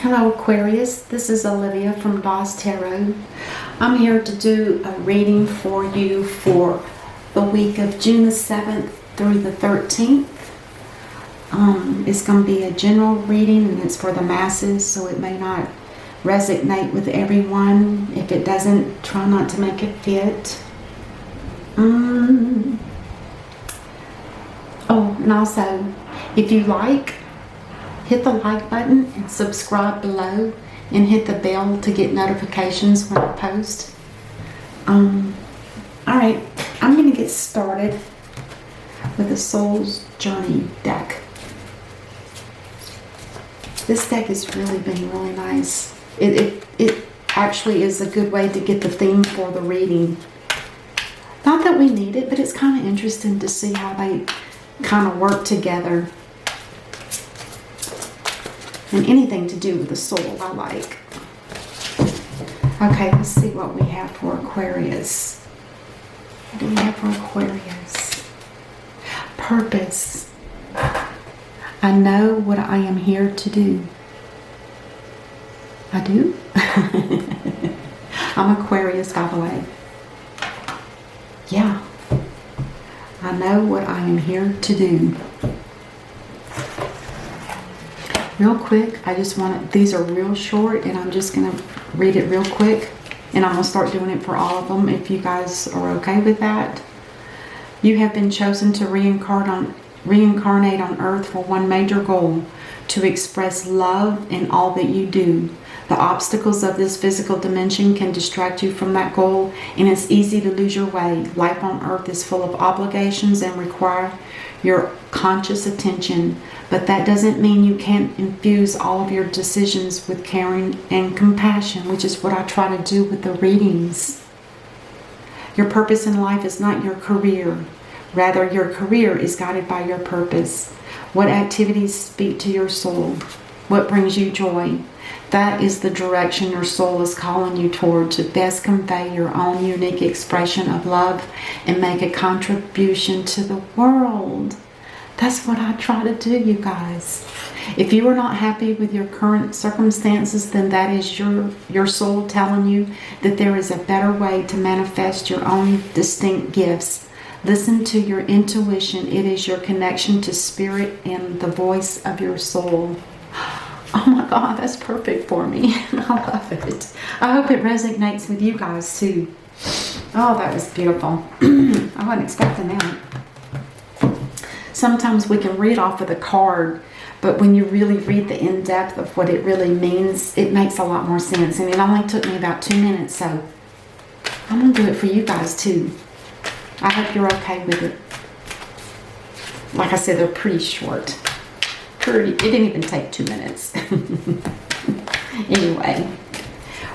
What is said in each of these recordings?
Hello Aquarius, this is Olivia from Boss Tarot. I'm here to do a reading for you for the week of June the 7th through the 13th. It's going to be a general reading and it's for the masses, so it may not resonate with everyone. If it doesn't, try not to make it fit. Oh, and also, if you like, hit the like button and subscribe below and hit the bell to get notifications when I post. Alright, I'm going to get started with the Soul's Journey deck. This deck has really been really nice. It actually is a good way to get the theme for the reading. Not that we need it, but it's kind of interesting to see how they kind of work together. And anything to do with the soul, I like. Okay, let's see what we have for Aquarius. What do we have for Aquarius? Purpose. I know what I am here to do. I do? I'm Aquarius, by the way. Yeah. I know what I am here to do. Real quick, these are real short and I'm just going to read it real quick and I'm going to start doing it for all of them if you guys are okay with that. You have been chosen to reincarnate on earth for one major goal, to express love in all that you do. The obstacles of this physical dimension can distract you from that goal and it's easy to lose your way. Life on earth is full of obligations and require your conscious attention, but that doesn't mean you can't infuse all of your decisions with caring and compassion, which is what I try to do with the readings. Your purpose in life is not your career. Rather, your career is guided by your purpose. What activities speak to your soul? What brings you joy? That is the direction your soul is calling you toward, to best convey your own unique expression of love and make a contribution to the world. That's what I try to do, you guys. If you are not happy with your current circumstances, then that is your soul telling you that there is a better way to manifest your own distinct gifts. Listen to your intuition. It is your connection to spirit and the voice of your soul. Oh my God, that's perfect for me. I love it. I hope it resonates with you guys too. Oh, that was beautiful. I wasn't expecting that. Sometimes we can read off of the card, but when you really read the in-depth of what it really means, it makes a lot more sense. And it only took me about 2 minutes, so I'm going to do it for you guys too. I hope you're okay with it. Like I said, they're pretty short. It didn't even take 2 minutes. Anyway,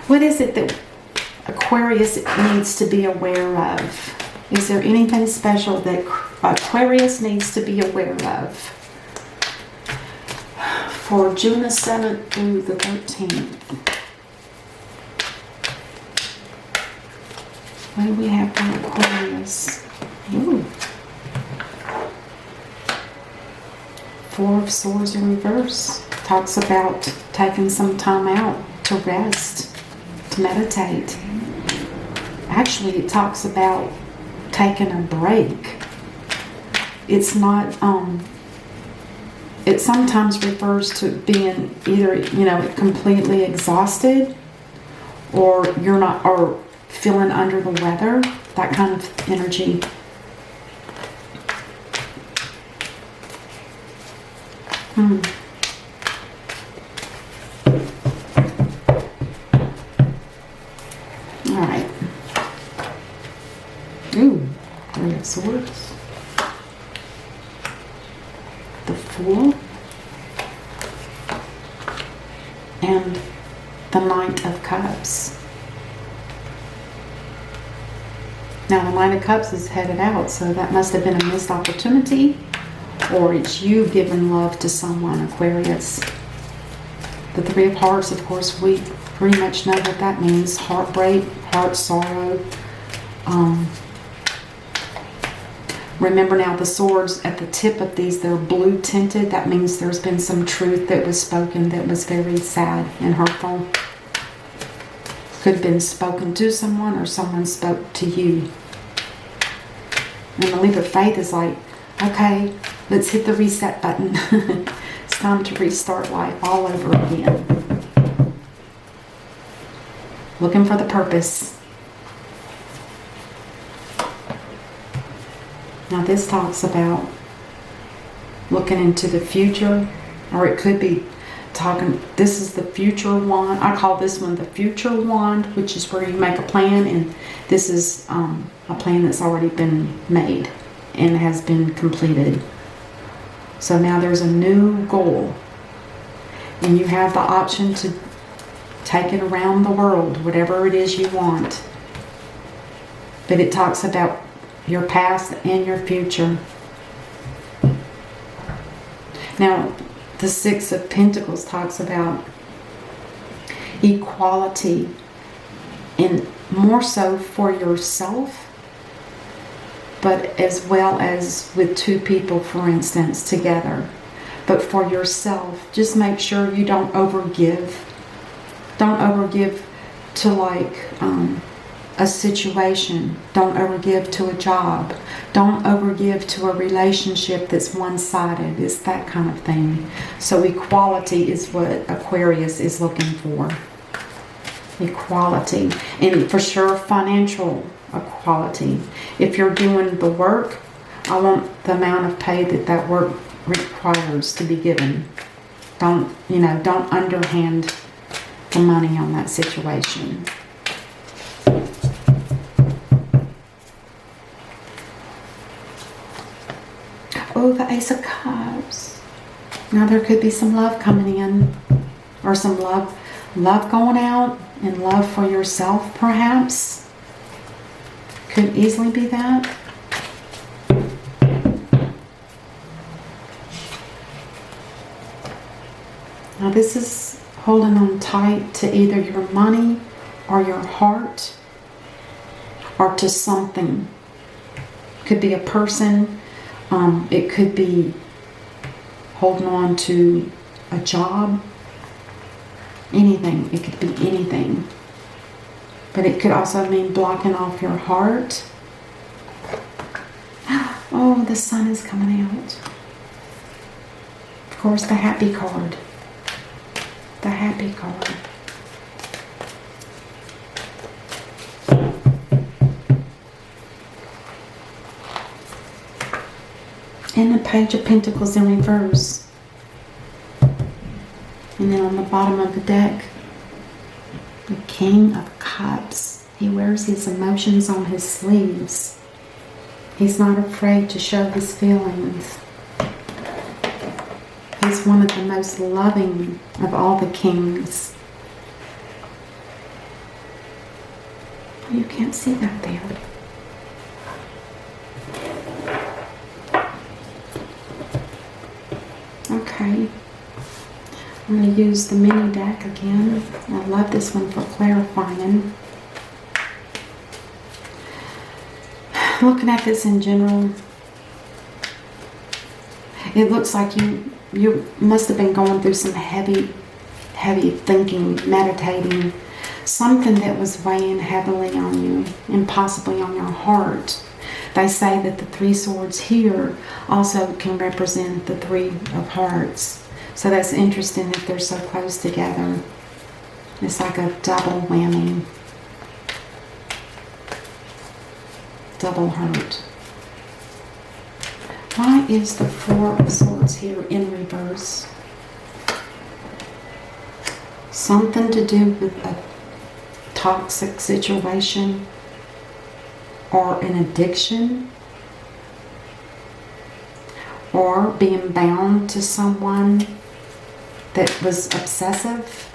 what is it that Aquarius needs to be aware of? Is there anything special that Aquarius needs to be aware of for June the 7th through the 13th? What do we have for Aquarius? Ooh. 4 of Swords in reverse. Talks about taking some time out to rest, to meditate. Actually, it talks about taking a break. It's not, it sometimes refers to being either, completely exhausted or you're not, or feeling under the weather, that kind of energy. Alright. Ooh, 3 of Swords. The Fool. And the Knight of Cups. Now the Knight of Cups is headed out, so that must have been a missed opportunity. Or it's you giving love to someone, Aquarius. The 3 of Hearts, of course, we pretty much know what that means. Heartbreak, heart sorrow. Remember now, the swords at the tip of these, they're blue tinted. That means there's been some truth that was spoken that was very sad and hurtful. Could have been spoken to someone, or someone spoke to you. And the leap of faith is like, okay, let's hit the reset button. It's time to restart life all over again. Looking for the purpose. Now this talks about looking into the future, or it could be talking, this is the future wand. I call this one the future wand, which is where you make a plan, and this is a plan that's already been made and has been completed. So now there's a new goal, and you have the option to take it around the world, whatever it is you want. But it talks about your past and your future. Now, the Six of Pentacles talks about equality, and more so for yourself, but as well as with two people, for instance, together. But for yourself, just make sure you don't overgive. Don't overgive to like a situation. Don't overgive to a job. Don't overgive to a relationship that's one-sided. It's that kind of thing. So equality is what Aquarius is looking for. Equality. And for sure, financial equality. If you're doing the work, I want the amount of pay that work requires to be given. Don't underhand the money on that situation. Oh, the Ace of Cups. Now there could be some love coming in, or some love going out, and love for yourself, perhaps. Could easily be that. Now this is holding on tight to either your money or your heart, or to something. Could be a person. It could be holding on to a job. Anything. It could be anything. But it could also mean blocking off your heart. Oh, the sun is coming out. Of course, the happy card. The happy card. And the Page of Pentacles in reverse. And then on the bottom of the deck, the King of Cups. He wears his emotions on his sleeves. He's not afraid to show his feelings. He's one of the most loving of all the kings. You can't see that there. Okay, I'm going to use the mini deck again. I love this one for clarifying. Looking at this in general, it looks like you must have been going through some heavy thinking, meditating, something that was weighing heavily on you and possibly on your heart. They say that the Three Swords here also can represent the Three of Hearts. So that's interesting that they're so close together. It's like a double whammy. Double hurt. Why is the Four of Swords here in reverse? Something to do with a toxic situation, or an addiction, or being bound to someone that was obsessive,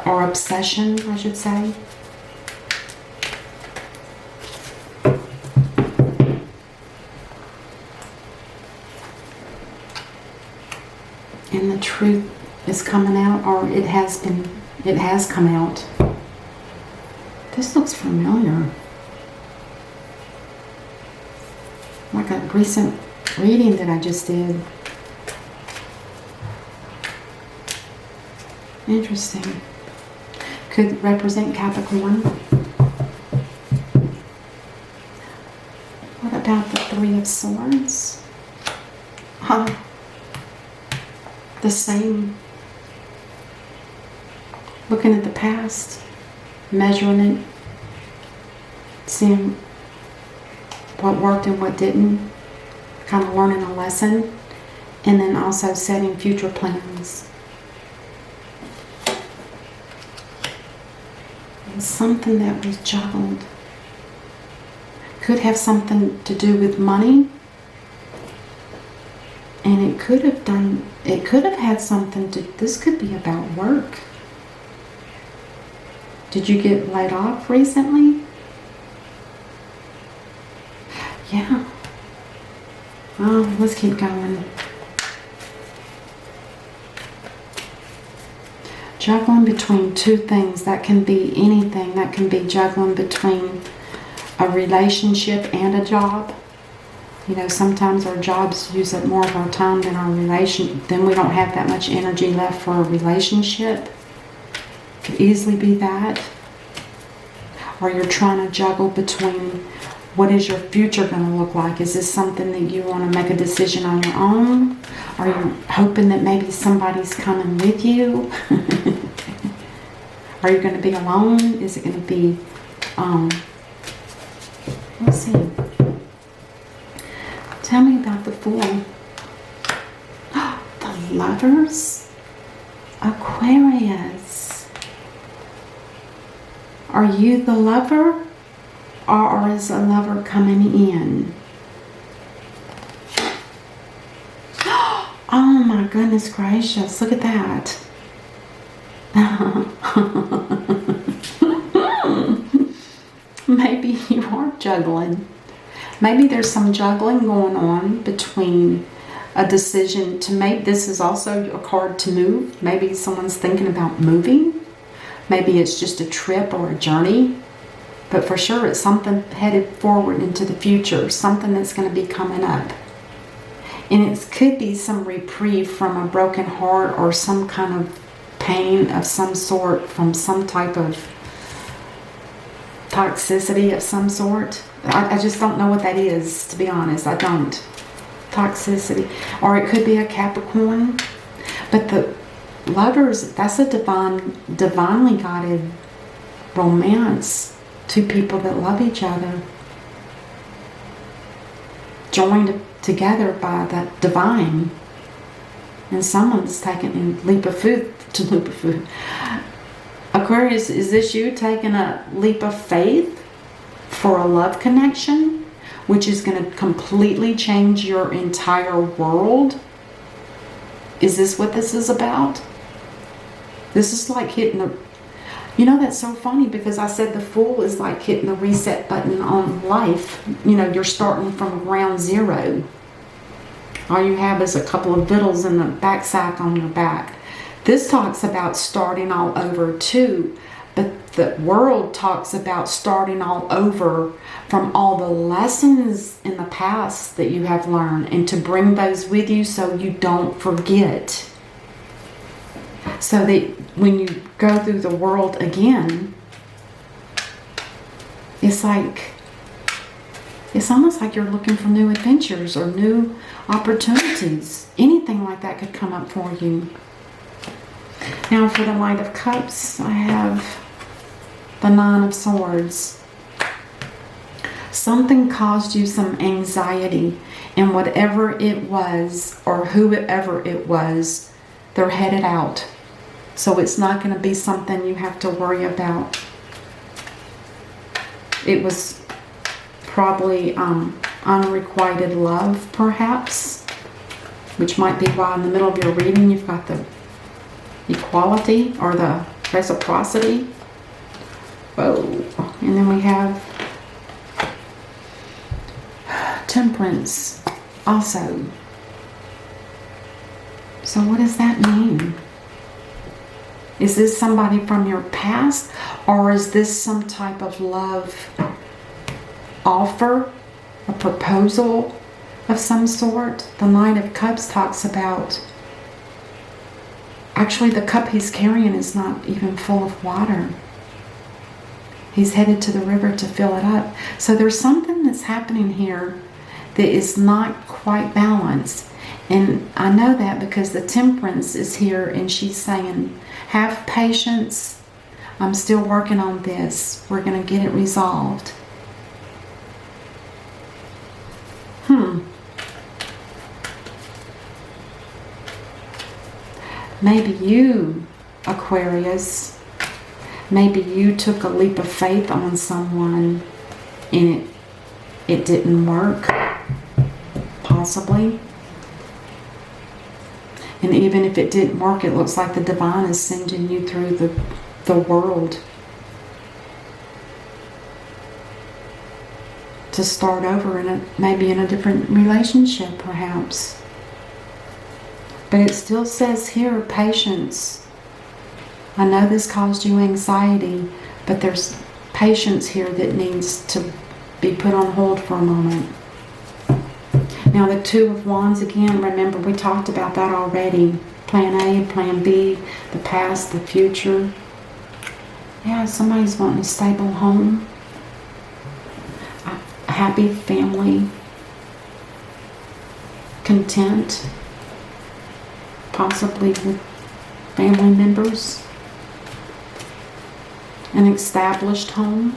or obsession, I should say. And the truth is coming out, or it has come out. This looks familiar. Like like a recent reading that I just did. Interesting. Could represent Capricorn. What about the Three of Swords? The same. Looking at the past, measuring it, seeing what worked and what didn't, kind of learning a lesson, and then also setting future plans. And something that was juggled. Could have something to do with money, and it could have had something to, this could be about work. Did you get laid off recently? Yeah. Oh, let's keep going. Juggling between two things. That can be anything. That can be juggling between a relationship and a job. You know, sometimes our jobs use up more of our time than our then we don't have that much energy left for a relationship. Could easily be that. Or you're trying to juggle between what is your future going to look like. Is this something that you want to make a decision on your own? Are you hoping that maybe somebody's coming with you? Are you going to be alone? Is it going to be, let's see. Tell me about the Fool. The Lovers. Aquarius. Are you the lover? Or is a lover coming in? Oh my goodness gracious, look at that. Maybe you are juggling. Maybe there's some juggling going on between a decision to make. This is also a card to move. Maybe someone's thinking about moving. Maybe it's just a trip or a journey. But for sure it's something headed forward into the future. Something that's going to be coming up. And it could be some reprieve from a broken heart or some kind of pain of some sort from some type of toxicity of some sort. I just don't know what that is, to be honest. I don't. Toxicity. Or it could be a Capricorn. But the Lovers, that's a divinely guided romance. Two people that love each other. Joined together by the divine. And someone's taking a leap of faith. Aquarius, is this you taking a leap of faith for a love connection, which is going to completely change your entire world? Is this what this is about? This is like hitting a... You know, that's so funny because I said the Fool is like hitting the reset button on life. You know, you're starting from ground zero. All you have is a couple of vittles and a back sack on your back. This talks about starting all over too, but the world talks about starting all over from all the lessons in the past that you have learned and to bring those with you so you don't forget. So that when you go through the world again, it's almost like you're looking for new adventures or new opportunities. Anything like that could come up for you. Now for the Knight of Cups, I have the Nine of Swords. Something caused you some anxiety, and whatever it was or whoever it was, they're headed out. So it's not going to be something you have to worry about. It was probably unrequited love, perhaps, which might be why in the middle of your reading you've got the equality or the reciprocity. Whoa. And then we have Temperance also. So what does that mean? Is this somebody from your past, or is this some type of love offer, a proposal of some sort. The Knight of Cups talks about, actually the cup he's carrying is not even full of water. He's headed to the river to fill it up. So there's something that's happening here that is not quite balanced. And I know that because the Temperance is here and she's saying, have patience. I'm still working on this. We're going to get it resolved. Maybe you, Aquarius, maybe you took a leap of faith on someone and it didn't work, possibly. And even if it didn't work, it looks like the divine is sending you through the world to start over maybe in a different relationship, perhaps. But it still says here, patience. I know this caused you anxiety, but there's patience here that needs to be put on hold for a moment. Now the Two of Wands, again, remember we talked about that already. Plan A, Plan B, the past, the future. Yeah, somebody's wanting a stable home. A happy family. Content. Possibly with family members. An established home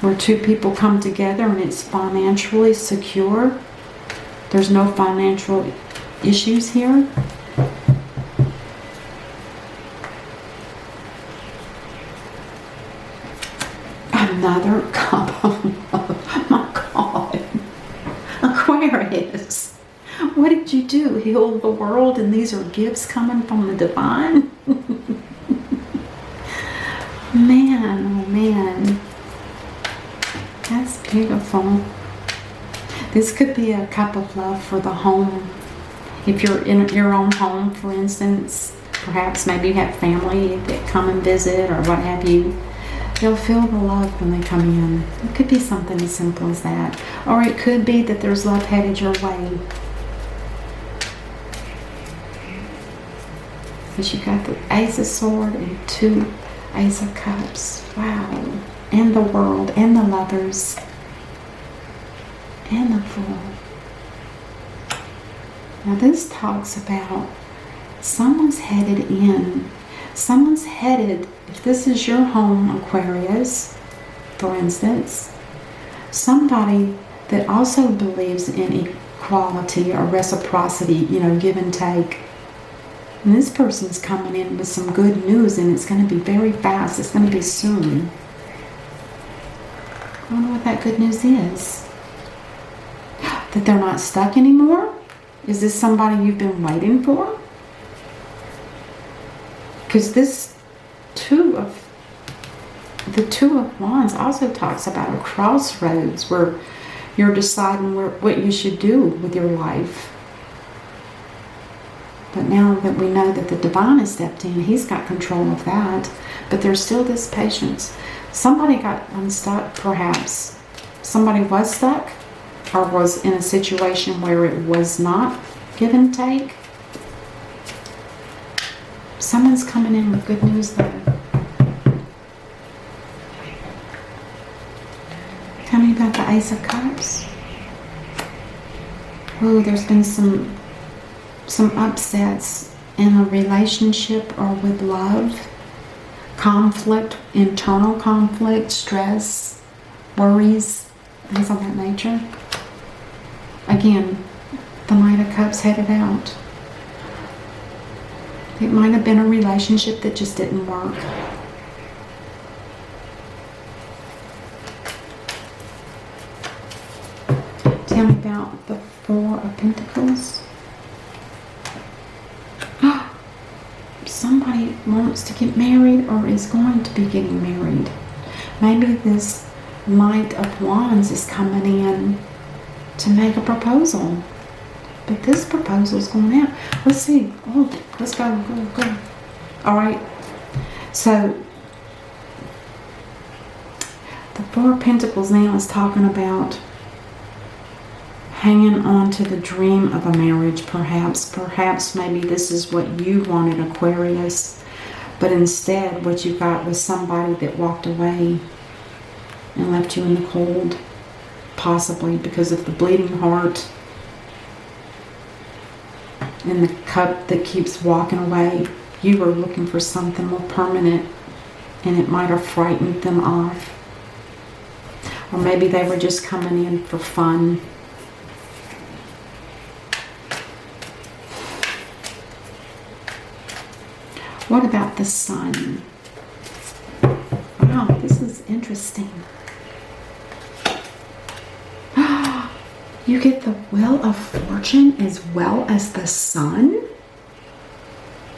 where two people come together and it's financially secure. There's no financial issues here. Another couple. Oh my God. Aquarius. What did you do? Heal the world and these are gifts coming from the divine? Man, oh man. That's beautiful. This could be a cup of love for the home. If you're in your own home, for instance, perhaps maybe you have family that come and visit or what have you. They'll feel the love when they come in. It could be something as simple as that. Or it could be that there's love headed your way. Because you got the Ace of Swords and 2 Ace of Cups. Wow. And the World and the Lovers and the Fool. Now this talks about someone's headed in. Someone's headed, if this is your home, Aquarius, for instance, somebody that also believes in equality or reciprocity, give and take. And this person's coming in with some good news and it's going to be very fast. It's going to be soon. I wonder what that good news is. That they're not stuck anymore? Is this somebody you've been waiting for? Because the Two of Wands also talks about a crossroads where you're deciding what you should do with your life. But now that we know that the divine has stepped in, he's got control of that. But there's still this patience. Somebody got unstuck, perhaps. Somebody was stuck or was in a situation where it was not give and take. Someone's coming in with good news though. Tell me about the Ace of Cups. Oh, there's been some upsets in a relationship or with love. Conflict, internal conflict, stress, worries, things of that nature. Again, the Knight of Cups headed out. It might have been a relationship that just didn't work. Tell me about the Four of Pentacles. Somebody wants to get married or is going to be getting married. Maybe this Knight of Wands is coming in to make a proposal. But this proposal is going out. Let's see. Oh, let's go. All right. So, the Four of Pentacles now is talking about hanging on to the dream of a marriage, perhaps. Perhaps maybe this is what you wanted, Aquarius. But instead, what you got was somebody that walked away and left you in the cold. Possibly because of the bleeding heart and the cup that keeps walking away. You were looking for something more permanent, and it might have frightened them off. Or maybe they were just coming in for fun. What about the sun? Wow, this is interesting. You get the Wheel of Fortune as well as the sun?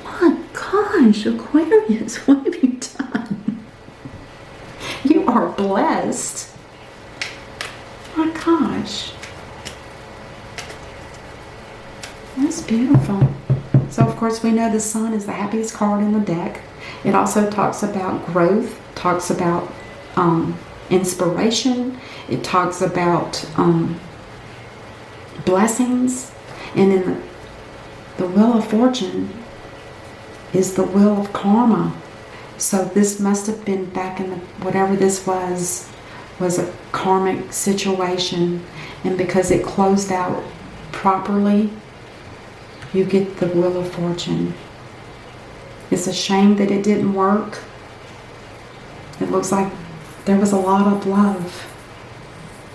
My gosh, Aquarius, what have you done? You are blessed. My gosh. That's beautiful. So, of course, we know the sun is the happiest card in the deck. It also talks about growth, talks about inspiration. It talks about blessings. And then the Wheel of Fortune is the wheel of karma. So this must have been back in the, whatever this was a karmic situation. And because it closed out properly, you get the Wheel of Fortune. It's a shame that it didn't work. It looks like there was a lot of love.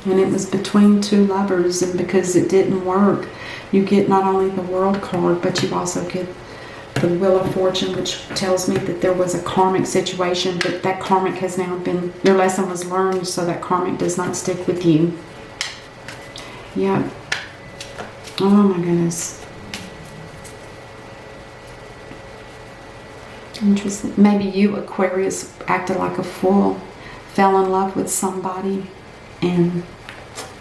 And it was between two lovers. And because it didn't work, you get not only the World card, but you also get the Wheel of Fortune, which tells me that there was a karmic situation. But that karmic has now been, your lesson was learned, so that karmic does not stick with you. Yeah. Oh my goodness. Interesting. Maybe you, Aquarius, acted like a fool, fell in love with somebody, and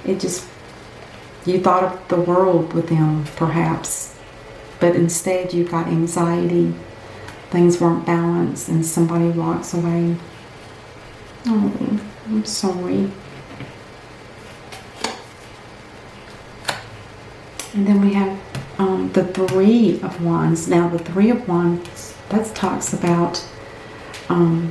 it just, you thought of the world with them, perhaps, but instead you got anxiety, things weren't balanced, and somebody walks away. Oh, I'm sorry. And then we have the Three of Wands. Now, the Three of Wands, that talks about, to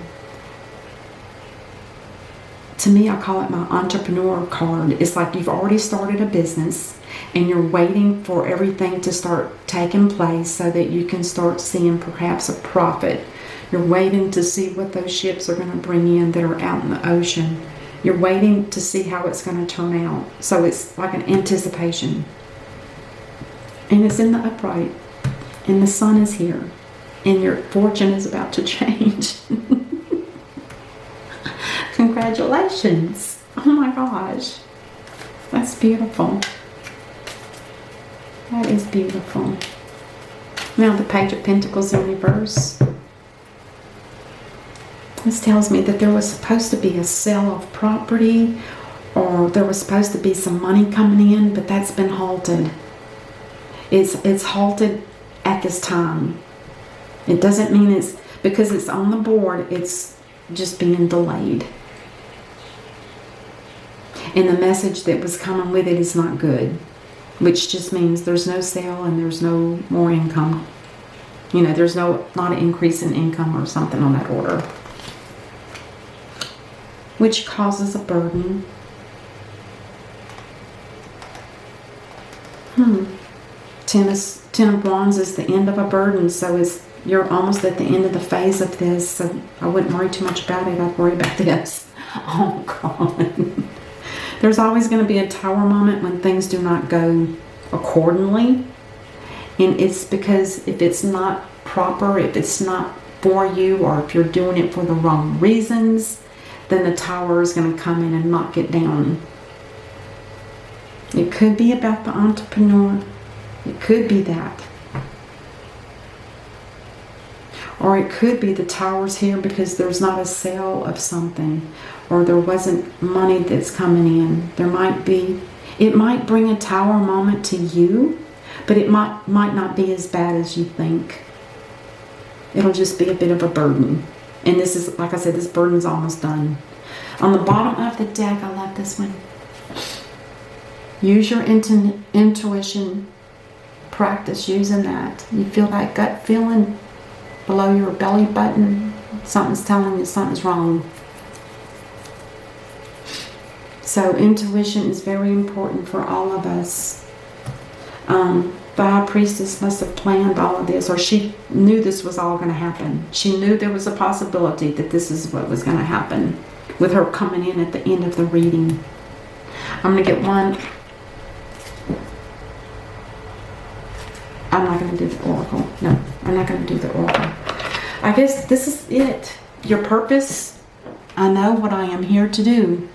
me, I call it my entrepreneur card. It's like you've already started a business and you're waiting for everything to start taking place so that you can start seeing perhaps a profit. You're waiting to see what those ships are going to bring in that are out in the ocean. You're waiting to see how it's going to turn out. So it's like an anticipation. And it's in the upright. And the sun is here. And your fortune is about to change. Congratulations. Oh my gosh. That's beautiful. That is beautiful. Now the Page of Pentacles in reverse. This tells me that there was supposed to be a sale of property, or there was supposed to be some money coming in, but that's been halted. It's halted at this time. It doesn't mean it's because it's on the board, it's just being delayed. And the message that was coming with it is not good, which just means there's no sale and there's no more income. You know, there's not an increase in income or something on that order, which causes a burden. Ten of Wands is the end of a burden, so you're almost at the end of the phase of this, so I wouldn't worry too much about it. I'd worry about this. Oh, God. There's always going to be a Tower moment when things do not go accordingly, and it's because if it's not proper, if it's not for you, or if you're doing it for the wrong reasons, then the Tower is going to come in and knock it down. It could be about the entrepreneur. It could be that. Or it could be the Tower's here because there's not a sale of something, or there wasn't money that's coming in. There might be, it might bring a Tower moment to you, but it might not be as bad as you think. It'll just be a bit of a burden. And this is, like I said, this burden's almost done. On the bottom of the deck, I love this one. Use your intuition. Practice using that. You feel that gut feeling below your belly button. Something's telling you something's wrong. So intuition is very important for all of us. The High Priestess must have planned all of this, or she knew this was all going to happen. She knew there was a possibility that this is what was going to happen with her coming in at the end of the reading. I'm going to get one. I'm not going to do the oracle. No, I'm not going to do the oracle. I guess this is it. Your purpose. I know what I am here to do.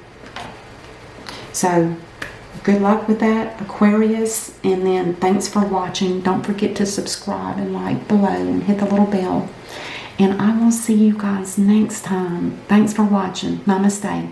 So, good luck with that, Aquarius. And then, thanks for watching. Don't forget to subscribe and like below and hit the little bell. And I will see you guys next time. Thanks for watching. Namaste.